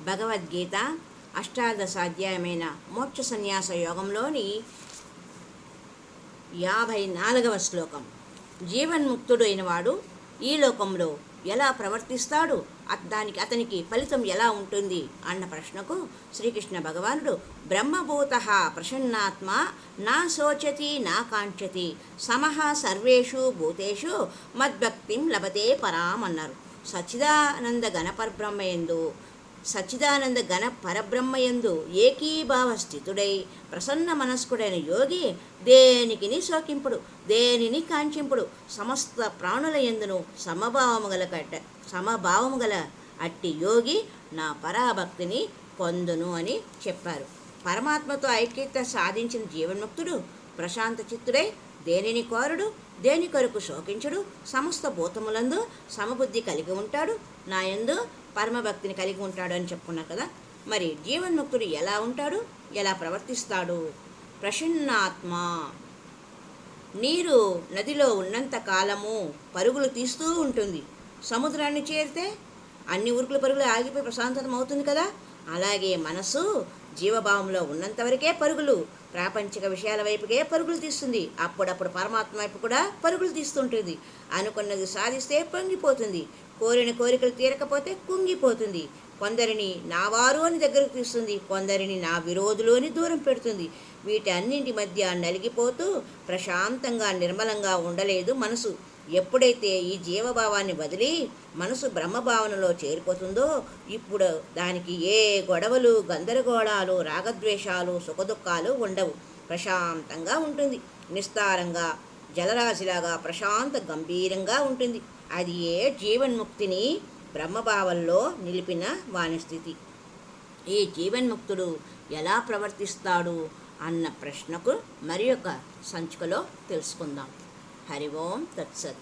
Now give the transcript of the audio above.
భగవద్గీత అష్టాదశాధ్యాయమైన మోక్ష సన్యాస యోగంలోని 54వ శ్లోకం. జీవన్ముక్తుడు అయినవాడు ఈ లోకంలో ఎలా ప్రవర్తిస్తాడు, అతనికి ఫలితం ఎలా ఉంటుంది అన్న ప్రశ్నకు శ్రీకృష్ణ భగవానుడు బ్రహ్మభూత ప్రసన్నాత్మ నా శోచతి నా కాంక్షతి సమః సర్వేషు భూతేషు మద్భక్తిం లభతే పరాం అన్నారు. సచ్చిదానంద ఘన పరబ్రహ్మయందు ఏకీభావ స్థితుడై ప్రసన్న మనస్కుడైన యోగి దేనికిని శోకింపుడు, దేనిని కాంక్షింపుడు, సమస్త ప్రాణుల యందును సమభావము గల అట్టి యోగి నా పరాభక్తిని పొందును అని చెప్పారు. పరమాత్మతో ఐక్యత సాధించిన జీవన్ముక్తుడు ప్రశాంత చిత్తుడై దేనిని కోరుడు, దేని కొరకు శోకించుడు, సమస్త భూతములందు సమబుద్ధి కలిగి ఉంటాడు, నా యందు పరమభక్తిని కలిగి ఉంటాడు అని చెప్పుకున్నా కదా. మరి జీవన్ముక్తుడు ఎలా ఉంటాడు, ఎలా ప్రవర్తిస్తాడు? ప్రసన్నాత్మ. నీరు నదిలో ఉన్నంత కాలము పరుగులు తీస్తూ ఉంటుంది. సముద్రాన్ని చేరితే అన్ని ఉరుకుల పరుగులు ఆగిపోయి ప్రశాంతతం అవుతుంది కదా. అలాగే మనసు జీవభావంలో ఉన్నంతవరకే పరుగులు, ప్రాపంచిక విషయాల వైపుకే పరుగులు తీస్తుంది. అప్పుడప్పుడు పరమాత్మ వైపు కూడా పరుగులు తీస్తుంటుంది. అనుకున్నది సాధిస్తే పొంగిపోతుంది, కోరిన కోరికలు తీరకపోతే కుంగిపోతుంది. కొందరిని నా వారు అని దగ్గరకు తీస్తుంది, కొందరిని నా విరోధులు అని దూరం పెడుతుంది. వీటన్నింటి మధ్య నలిగిపోతూ ప్రశాంతంగా నిర్మలంగా ఉండలేదు మనసు. ఎప్పుడైతే ఈ జీవభావాన్ని వదిలి మనసు బ్రహ్మభావనలో చేరిపోతుందో ఇప్పుడు దానికి ఏ గొడవలు, గందరగోళాలు, రాగద్వేషాలు, సుఖదుఖాలు ఉండవు. ప్రశాంతంగా ఉంటుంది. నిస్తారంగా జలరాశిలాగా ప్రశాంత గంభీరంగా ఉంటుంది. అది ఏ జీవన్ముక్తిని బ్రహ్మభావంలో నిలిపిన వాని స్థితి. ఈ జీవన్ముక్తుడు ఎలా ప్రవర్తిస్తాడు అన్న ప్రశ్నకు మరి ఒక సంచికలో తెలుసుకుందాం. హరి ఓం తత్సత్.